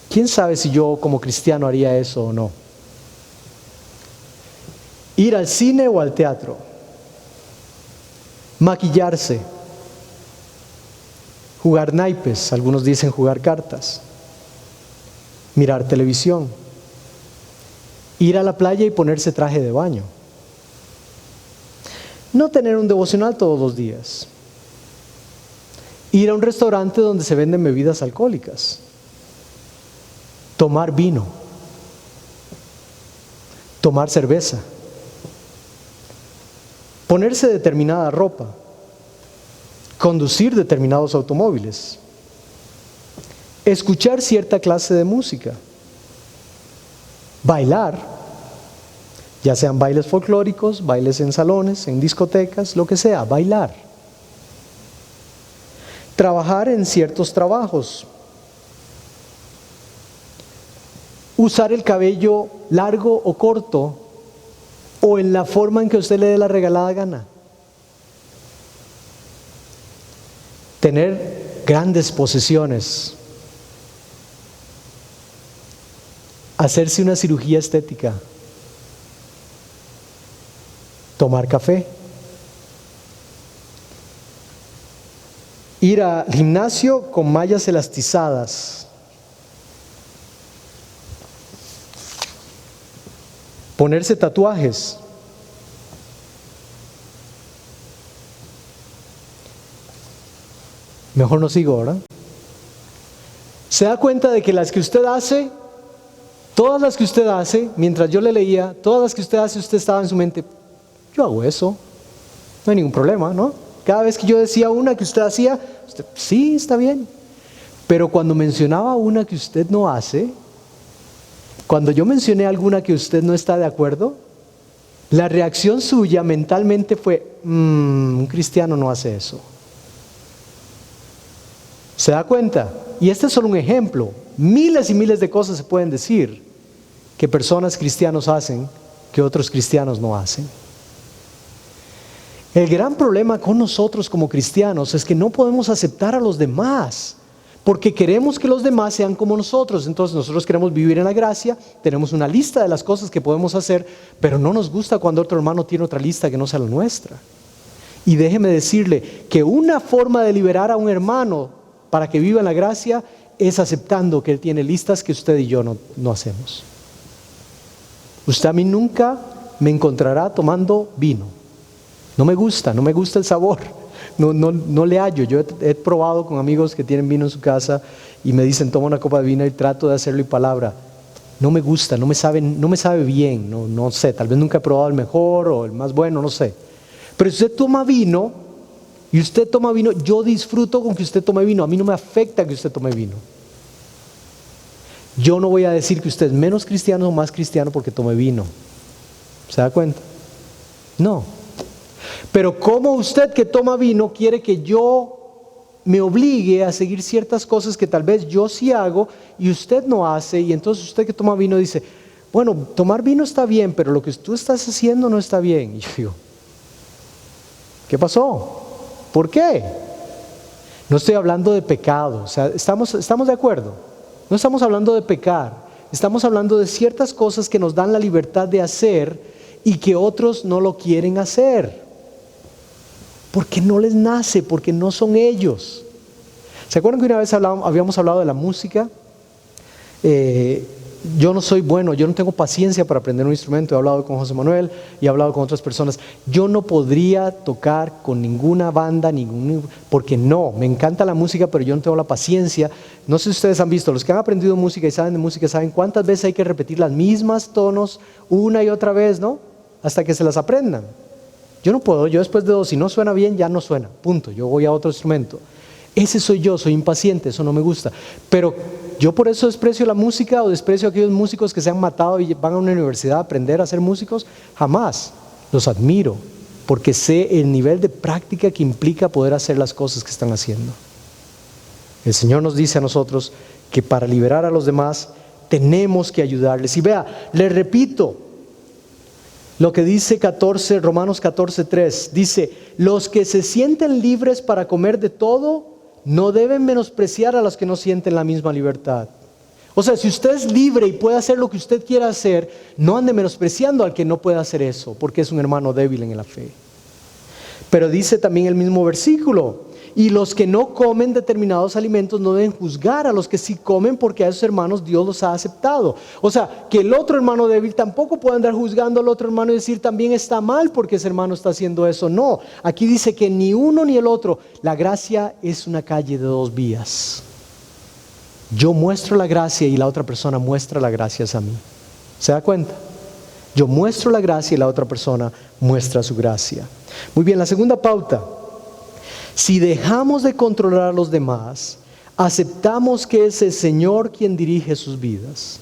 ¿quién sabe si yo como cristiano haría eso o no? Ir al cine o al teatro, maquillarse, jugar naipes, algunos dicen jugar cartas, mirar televisión, ir a la playa y ponerse traje de baño, no tener un devocional todos los días, ir a un restaurante donde se venden bebidas alcohólicas, tomar vino, tomar cerveza, ponerse determinada ropa, conducir determinados automóviles, escuchar cierta clase de música, bailar, ya sean bailes folclóricos, bailes en salones, en discotecas, lo que sea, bailar, trabajar en ciertos trabajos, usar el cabello largo o corto, o en la forma en que usted le dé la regalada gana. Tener grandes posesiones. Hacerse una cirugía estética. Tomar café. Ir al gimnasio con mallas elastizadas. Ponerse tatuajes. Mejor no sigo, ¿verdad? Se da cuenta de que las que usted hace, todas las que usted hace, mientras yo le leía, todas las que usted hace, usted estaba en su mente, yo hago eso, no hay ningún problema, ¿no? Cada vez que yo decía una que usted hacía, usted, sí, está bien. Pero cuando mencionaba una que usted no hace, cuando yo mencioné alguna que usted no está de acuerdo, la reacción suya mentalmente fue, un cristiano no hace eso. ¿Se da cuenta? Y este es solo un ejemplo. Miles y miles de cosas se pueden decir que personas cristianos hacen que otros cristianos no hacen. El gran problema con nosotros como cristianos es que no podemos aceptar a los demás porque queremos que los demás sean como nosotros. Entonces nosotros queremos vivir en la gracia, tenemos una lista de las cosas que podemos hacer, pero no nos gusta cuando otro hermano tiene otra lista que no sea la nuestra. Y déjeme decirle que una forma de liberar a un hermano para que viva en la gracia es aceptando que él tiene listas que usted y yo no hacemos. Usted a mí nunca me encontrará tomando vino. No me gusta el sabor. No le hallo. Yo he probado con amigos que tienen vino en su casa y me dicen toma una copa de vino y trato de hacerlo y palabra. No me gusta, no me sabe bien, no sé, tal vez nunca he probado el mejor o el más bueno, no sé. Pero si usted toma vino y usted toma vino, yo disfruto con que usted tome vino. A mí no me afecta que usted tome vino. Yo no voy a decir que usted es menos cristiano o más cristiano porque tome vino. ¿Se da cuenta? No. Pero como usted que toma vino quiere que yo me obligue a seguir ciertas cosas que tal vez yo sí hago y usted no hace, y entonces usted que toma vino dice, bueno, tomar vino está bien, pero lo que tú estás haciendo no está bien. Y yo digo, ¿qué pasó? ¿Por qué? No estoy hablando de pecado, o sea, estamos de acuerdo. No estamos hablando de pecar, estamos hablando de ciertas cosas que nos dan la libertad de hacer y que otros no lo quieren hacer. Porque no les nace, porque no son ellos. ¿Se acuerdan que una vez habíamos hablado de la música? Yo no soy bueno, yo no tengo paciencia para aprender un instrumento. He hablado con José Manuel y he hablado con otras personas. Yo no podría tocar con ninguna banda, porque no, me encanta la música, pero yo no tengo la paciencia. No sé si ustedes han visto, los que han aprendido música y saben de música, saben cuántas veces hay que repetir las mismas tonos una y otra vez, ¿no? Hasta que se las aprendan. Yo no puedo, yo después de dos, si no suena bien, ya no suena, punto, yo voy a otro instrumento. Ese soy yo, soy impaciente, eso no me gusta. Pero yo por eso desprecio la música o desprecio a aquellos músicos que se han matado y van a una universidad a aprender a ser músicos, jamás. Los admiro, porque sé el nivel de práctica que implica poder hacer las cosas que están haciendo. El Señor nos dice a nosotros que para liberar a los demás tenemos que ayudarles. Y vea, les repito, lo que dice Romanos 14:3, dice, los que se sienten libres para comer de todo, no deben menospreciar a los que no sienten la misma libertad. O sea, si usted es libre y puede hacer lo que usted quiera hacer, no ande menospreciando al que no puede hacer eso, porque es un hermano débil en la fe. Pero dice también el mismo versículo, y los que no comen determinados alimentos no deben juzgar a los que sí comen, porque a esos hermanos Dios los ha aceptado. O sea, que el otro hermano débil tampoco puede andar juzgando al otro hermano y decir también está mal porque ese hermano está haciendo eso. No, aquí dice que ni uno ni el otro. La gracia es una calle de dos vías. Yo muestro la gracia y la otra persona muestra la gracia a mí. ¿Se da cuenta? Yo muestro la gracia y la otra persona muestra su gracia. Muy bien, la segunda pauta. Si dejamos de controlar a los demás, aceptamos que es el Señor quien dirige sus vidas.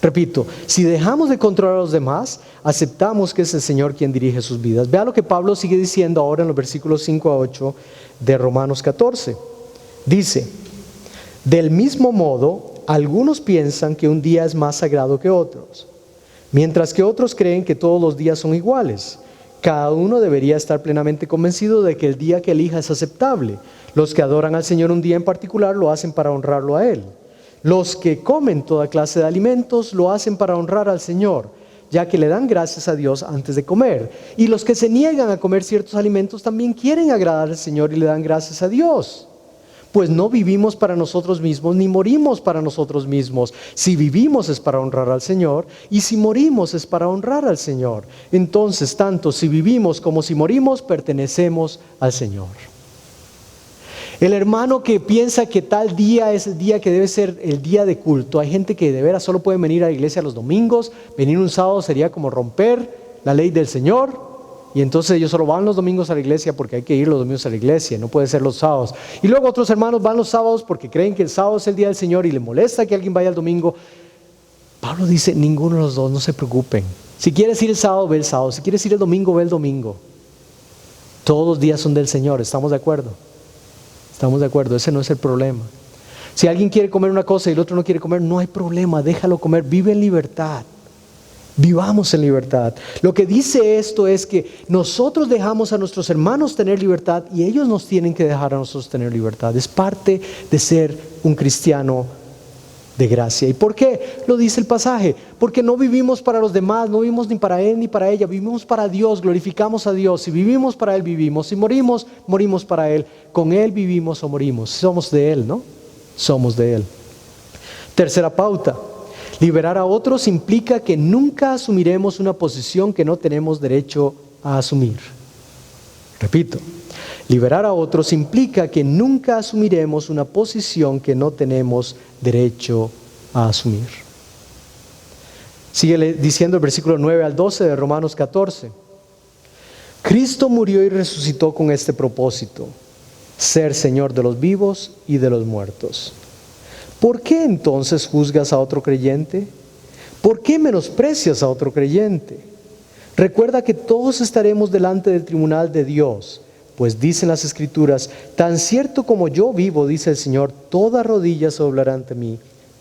Repito, si dejamos de controlar a los demás, aceptamos que es el Señor quien dirige sus vidas. Vea lo que Pablo sigue diciendo ahora en los versículos 5 a 8 de Romanos 14. Dice, del mismo modo, algunos piensan que un día es más sagrado que otros, mientras que otros creen que todos los días son iguales. Cada uno debería estar plenamente convencido de que el día que elija es aceptable. Los que adoran al Señor un día en particular lo hacen para honrarlo a Él. Los que comen toda clase de alimentos lo hacen para honrar al Señor, ya que le dan gracias a Dios antes de comer. Y los que se niegan a comer ciertos alimentos también quieren agradar al Señor y le dan gracias a Dios. Pues no vivimos para nosotros mismos, ni morimos para nosotros mismos. Si vivimos es para honrar al Señor, y si morimos es para honrar al Señor. Entonces, tanto si vivimos como si morimos, pertenecemos al Señor. El hermano que piensa que tal día es el día que debe ser el día de culto. Hay gente que de veras solo puede venir a la iglesia los domingos. Venir un sábado sería como romper la ley del Señor. Y entonces ellos solo van los domingos a la iglesia porque hay que ir los domingos a la iglesia, no puede ser los sábados. Y luego otros hermanos van los sábados porque creen que el sábado es el día del Señor y les molesta que alguien vaya el domingo. Pablo dice, ninguno de los dos, no se preocupen. Si quieres ir el sábado, ve el sábado. Si quieres ir el domingo, ve el domingo. Todos los días son del Señor, ¿estamos de acuerdo? Estamos de acuerdo, ese no es el problema. Si alguien quiere comer una cosa y el otro no quiere comer, no hay problema, déjalo comer, vive en libertad. Vivamos en libertad. Lo que dice esto es que nosotros dejamos a nuestros hermanos tener libertad y ellos nos tienen que dejar a nosotros tener libertad. Es parte de ser un cristiano de gracia. ¿Y por qué? Lo dice el pasaje. Porque no vivimos para los demás, no vivimos ni para él ni para ella, vivimos para Dios, glorificamos a Dios. Si vivimos para él, vivimos. Si morimos, morimos para él. Con él vivimos o morimos. Somos de él, ¿no? Somos de él. Tercera pauta. Liberar a otros implica que nunca asumiremos una posición que no tenemos derecho a asumir. Repito, liberar a otros implica que nunca asumiremos una posición que no tenemos derecho a asumir. Sigue diciendo el versículo 9 al 12 de Romanos 14. Cristo murió y resucitó con este propósito: ser Señor de los vivos y de los muertos. ¿Por qué entonces juzgas a otro creyente? ¿Por qué menosprecias a otro creyente? Recuerda que todos estaremos delante del tribunal de Dios, pues dicen las Escrituras: tan cierto como yo vivo, dice el Señor, toda rodilla se doblará ante mí,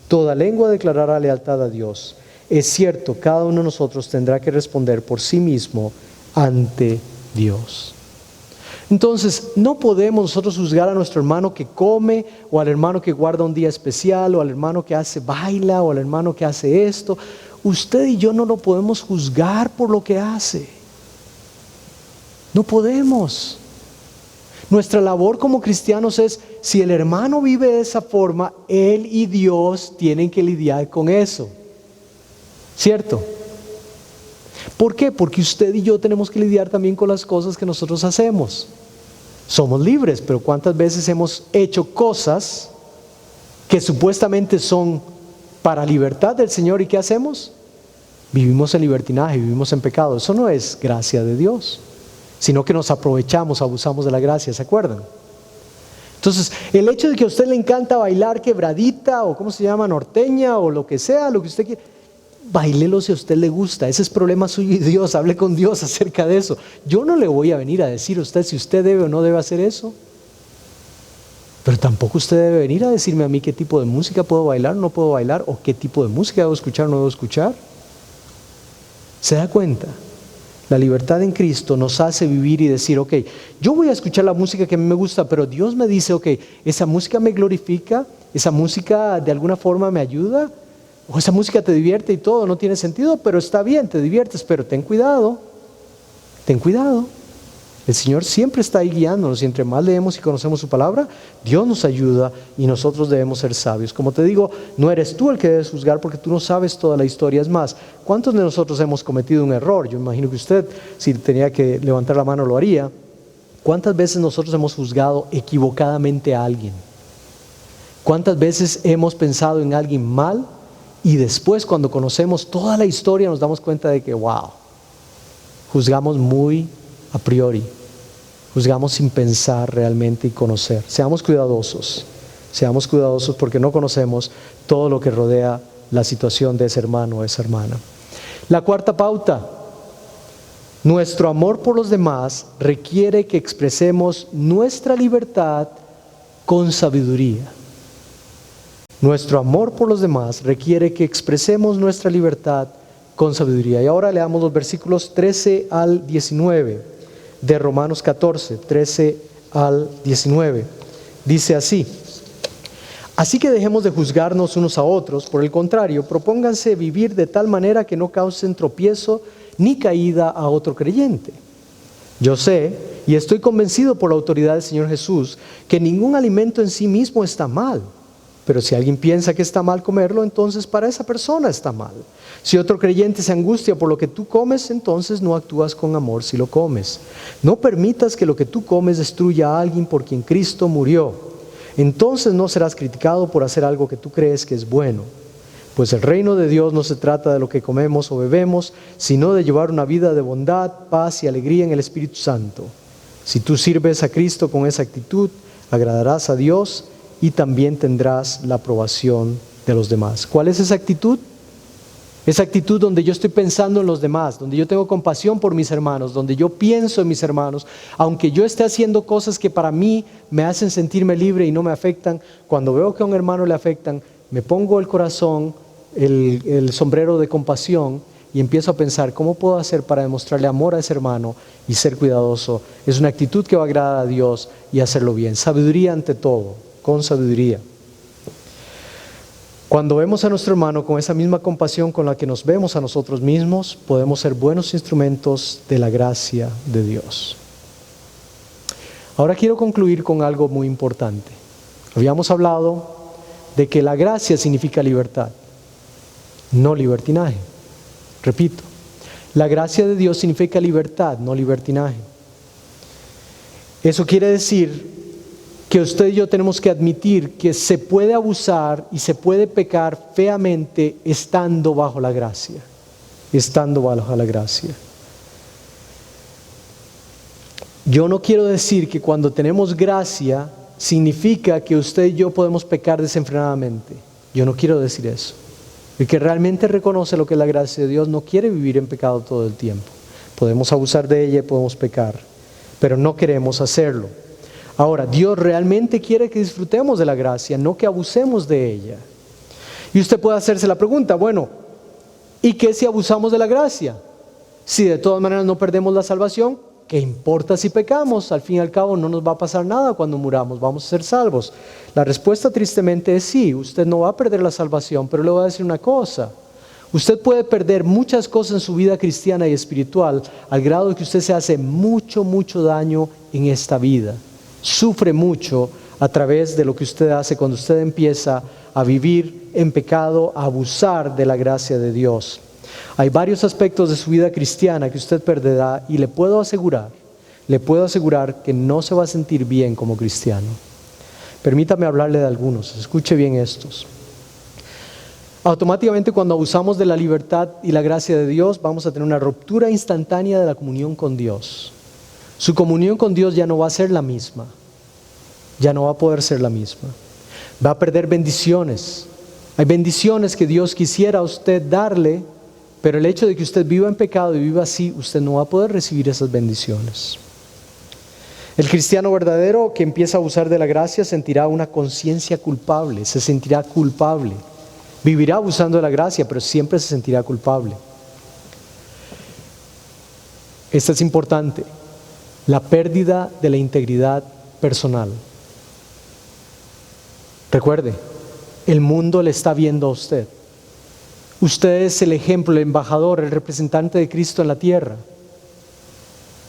toda lengua declarará lealtad a Dios. Es cierto, cada uno de nosotros tendrá que responder por sí mismo ante Dios. Entonces, no podemos nosotros juzgar a nuestro hermano que come, o al hermano que guarda un día especial, o al hermano que baila, o al hermano que hace esto. Usted y yo no lo podemos juzgar por lo que hace. No podemos. Nuestra labor como cristianos es, si el hermano vive de esa forma, él y Dios tienen que lidiar con eso. ¿Cierto? ¿Por qué? Porque usted y yo tenemos que lidiar también con las cosas que nosotros hacemos. Somos libres, pero ¿cuántas veces hemos hecho cosas que supuestamente son para libertad del Señor y qué hacemos? Vivimos en libertinaje, vivimos en pecado. Eso no es gracia de Dios, sino que nos aprovechamos, abusamos de la gracia, ¿se acuerdan? Entonces, el hecho de que a usted le encanta bailar quebradita o ¿cómo se llama? Norteña o lo que sea, lo que usted quiera, báilelo si a usted le gusta. Ese es problema suyo y Dios. Hable con Dios acerca de eso. Yo no le voy a venir a decir a usted si usted debe o no debe hacer eso. Pero tampoco usted debe venir a decirme a mí qué tipo de música puedo bailar, no puedo bailar, o qué tipo de música debo escuchar, no debo escuchar. ¿Se da cuenta? La libertad en Cristo nos hace vivir y decir, ok, yo voy a escuchar la música que a mí me gusta, pero Dios me dice, ok, esa música me glorifica, esa música de alguna forma me ayuda, o esa música te divierte y todo, no tiene sentido, pero está bien, te diviertes, pero ten cuidado, ten cuidado. El Señor siempre está ahí guiándonos y entre más leemos y conocemos su palabra, Dios nos ayuda y nosotros debemos ser sabios. Como te digo, no eres tú el que debes juzgar porque tú no sabes toda la historia. Es más, ¿cuántos de nosotros hemos cometido un error? Yo imagino que usted, si tenía que levantar la mano, lo haría. ¿Cuántas veces nosotros hemos juzgado equivocadamente a alguien? ¿Cuántas veces hemos pensado en alguien mal y después cuando conocemos toda la historia nos damos cuenta de que, wow, juzgamos muy a priori, juzgamos sin pensar realmente y conocer? Seamos cuidadosos porque no conocemos todo lo que rodea la situación de ese hermano o esa hermana. La cuarta pauta: nuestro amor por los demás requiere que expresemos nuestra libertad con sabiduría. Nuestro amor por los demás requiere que expresemos nuestra libertad con sabiduría. Y ahora leamos los versículos 13 al 19 de Romanos 14, 13 al 19. Dice así: así que dejemos de juzgarnos unos a otros, por el contrario, propónganse vivir de tal manera que no causen tropiezo ni caída a otro creyente. Yo sé y estoy convencido por la autoridad del Señor Jesús que ningún alimento en sí mismo está mal. Pero si alguien piensa que está mal comerlo, entonces para esa persona está mal. Si otro creyente se angustia por lo que tú comes, entonces no actúas con amor si lo comes. No permitas que lo que tú comes destruya a alguien por quien Cristo murió. Entonces no serás criticado por hacer algo que tú crees que es bueno. Pues el reino de Dios no se trata de lo que comemos o bebemos, sino de llevar una vida de bondad, paz y alegría en el Espíritu Santo. Si tú sirves a Cristo con esa actitud, agradarás a Dios y también tendrás la aprobación de los demás. ¿Cuál es esa actitud? Esa actitud donde yo estoy pensando en los demás, donde yo tengo compasión por mis hermanos, donde yo pienso en mis hermanos, aunque yo esté haciendo cosas que para mí me hacen sentirme libre y no me afectan, cuando veo que a un hermano le afectan, me pongo el corazón, el sombrero de compasión y empiezo a pensar, ¿cómo puedo hacer para demostrarle amor a ese hermano y ser cuidadoso? Es una actitud que va a agradar a Dios y hacerlo bien. Sabiduría ante todo, con sabiduría. Cuando vemos a nuestro hermano con esa misma compasión con la que nos vemos a nosotros mismos, podemos ser buenos instrumentos de la gracia de Dios. Ahora quiero concluir con algo muy importante. Habíamos hablado de que la gracia significa libertad, no libertinaje. Repito, la gracia de Dios significa libertad, no libertinaje. Eso quiere decir que usted y yo tenemos que admitir que se puede abusar y se puede pecar feamente estando bajo la gracia. Estando bajo la gracia. Yo no quiero decir que cuando tenemos gracia significa que usted y yo podemos pecar desenfrenadamente. Yo no quiero decir eso. El que realmente reconoce lo que es la gracia de Dios no quiere vivir en pecado todo el tiempo. Podemos abusar de ella y podemos pecar, pero no queremos hacerlo. Ahora, Dios realmente quiere que disfrutemos de la gracia, no que abusemos de ella. Y usted puede hacerse la pregunta, bueno, ¿y qué si abusamos de la gracia? Si de todas maneras no perdemos la salvación, ¿qué importa si pecamos? Al fin y al cabo no nos va a pasar nada cuando muramos, vamos a ser salvos. La respuesta tristemente es sí, usted no va a perder la salvación, pero le voy a decir una cosa. Usted puede perder muchas cosas en su vida cristiana y espiritual al grado de que usted se hace mucho daño en esta vida. Sufre mucho a través de lo que usted hace cuando usted empieza a vivir en pecado, a abusar de la gracia de Dios. Hay varios aspectos de su vida cristiana que usted perderá y le puedo asegurar que no se va a sentir bien como cristiano. Permítame hablarle de algunos, escuche bien estos. Automáticamente cuando abusamos de la libertad y la gracia de Dios, vamos a tener una ruptura instantánea de la comunión con Dios. Su comunión con Dios ya no va a ser la misma, ya no va a poder ser la misma. Va a perder bendiciones. Hay bendiciones que Dios quisiera a usted darle, pero el hecho de que usted viva en pecado y viva así, usted no va a poder recibir esas bendiciones. El cristiano verdadero que empieza a abusar de la gracia sentirá una conciencia culpable, se sentirá culpable. Vivirá abusando de la gracia, pero siempre se sentirá culpable. Esto es importante. La pérdida de la integridad personal. Recuerde, el mundo le está viendo a usted. Usted es el ejemplo, el embajador, el representante de Cristo en la tierra.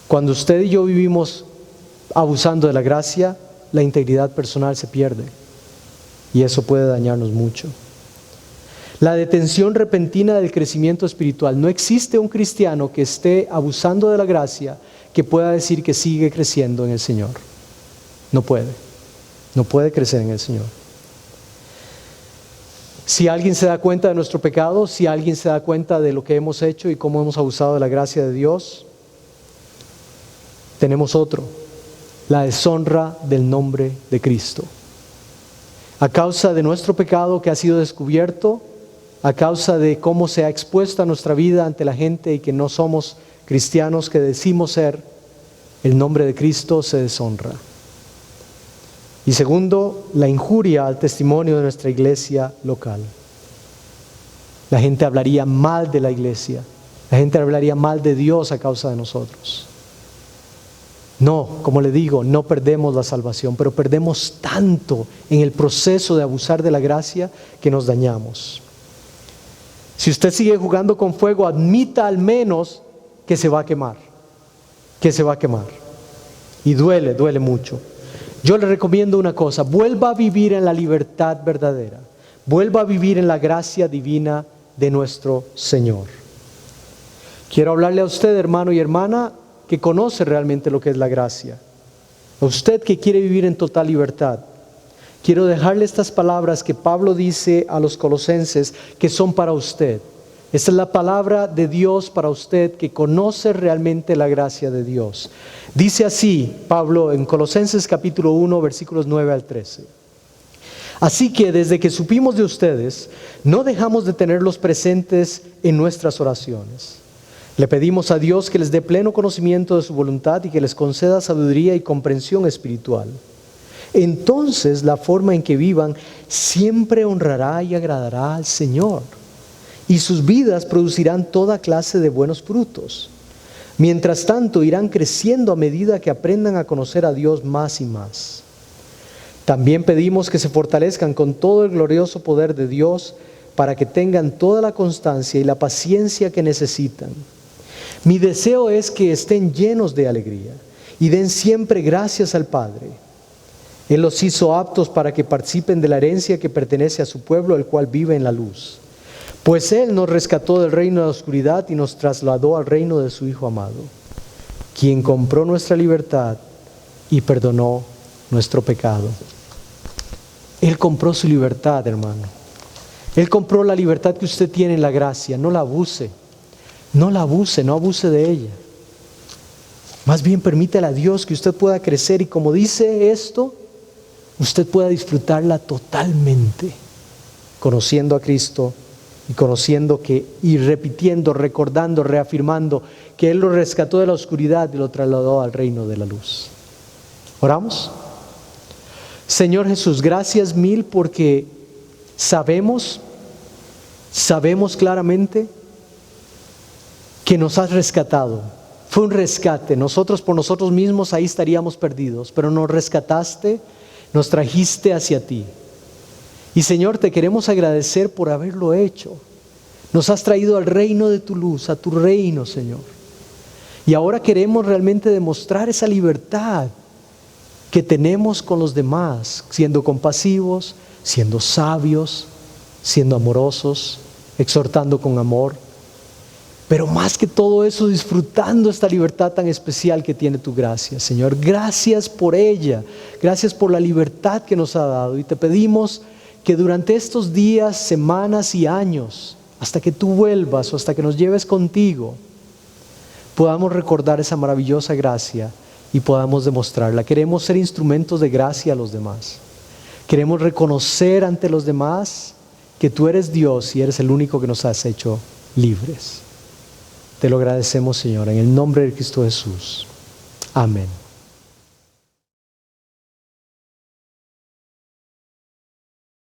Cuando usted y yo vivimos abusando de la gracia, la integridad personal se pierde. Y eso puede dañarnos mucho. La detención repentina del crecimiento espiritual. No existe un cristiano que esté abusando de la gracia que pueda decir que sigue creciendo en el Señor. No puede crecer en el Señor. Si alguien se da cuenta de nuestro pecado, si alguien se da cuenta de lo que hemos hecho y cómo hemos abusado de la gracia de Dios, tenemos otro, la deshonra del nombre de Cristo. A causa de nuestro pecado que ha sido descubierto, a causa de cómo se ha expuesto nuestra vida ante la gente y que no somos cristianos que decimos ser, el nombre de Cristo se deshonra. Y segundo, la injuria al testimonio de nuestra iglesia local. La gente hablaría mal de la iglesia, la gente hablaría mal de Dios a causa de nosotros. No, como le digo, no perdemos la salvación, pero perdemos tanto en el proceso de abusar de la gracia que nos dañamos. Si usted sigue jugando con fuego, admita al menos que se va a quemar, y duele mucho. Yo le recomiendo una cosa, vuelva a vivir en la libertad verdadera, vuelva a vivir en la gracia divina de nuestro Señor. Quiero hablarle a usted, hermano y hermana, que conoce realmente lo que es la gracia, a usted que quiere vivir en total libertad. Quiero dejarle estas palabras que Pablo dice a los colosenses que son para usted. Esta es la palabra de Dios para usted que conoce realmente la gracia de Dios. Dice así Pablo en Colosenses capítulo 1 versículos 9 al 13. Así que desde que supimos de ustedes, no dejamos de tenerlos presentes en nuestras oraciones. Le pedimos a Dios que les dé pleno conocimiento de su voluntad y que les conceda sabiduría y comprensión espiritual. Entonces la forma en que vivan siempre honrará y agradará al Señor, y sus vidas producirán toda clase de buenos frutos. Mientras tanto, irán creciendo a medida que aprendan a conocer a Dios más y más. También pedimos que se fortalezcan con todo el glorioso poder de Dios para que tengan toda la constancia y la paciencia que necesitan. Mi deseo es que estén llenos de alegría y den siempre gracias al Padre. Él los hizo aptos para que participen de la herencia que pertenece a su pueblo, el cual vive en la luz. Pues Él nos rescató del reino de la oscuridad y nos trasladó al reino de su Hijo amado, quien compró nuestra libertad y perdonó nuestro pecado. Él compró su libertad, hermano. Él compró la libertad que usted tiene en la gracia. No la abuse. No la abuse, no abuse de ella. Más bien permítale a Dios que usted pueda crecer y como dice esto, usted pueda disfrutarla totalmente, conociendo a Cristo y conociendo que, y repitiendo, recordando, reafirmando que Él lo rescató de la oscuridad y lo trasladó al reino de la luz. ¿Oramos? Señor Jesús, gracias mil porque sabemos claramente que nos has rescatado. Fue un rescate. Nosotros por nosotros mismos ahí estaríamos perdidos, pero nos rescataste, nos trajiste hacia ti. Y Señor, te queremos agradecer por haberlo hecho. Nos has traído al reino de tu luz, a tu reino, Señor. Y ahora queremos realmente demostrar esa libertad que tenemos con los demás, siendo compasivos, siendo sabios, siendo amorosos, exhortando con amor. Pero más que todo eso, disfrutando esta libertad tan especial que tiene tu gracia, Señor. Gracias por ella, gracias por la libertad que nos ha dado. Y te pedimos que durante estos días, semanas y años, hasta que tú vuelvas o hasta que nos lleves contigo, podamos recordar esa maravillosa gracia y podamos demostrarla. Queremos ser instrumentos de gracia a los demás. Queremos reconocer ante los demás que tú eres Dios y eres el único que nos has hecho libres. Te lo agradecemos, Señor, en el nombre de Cristo Jesús. Amén.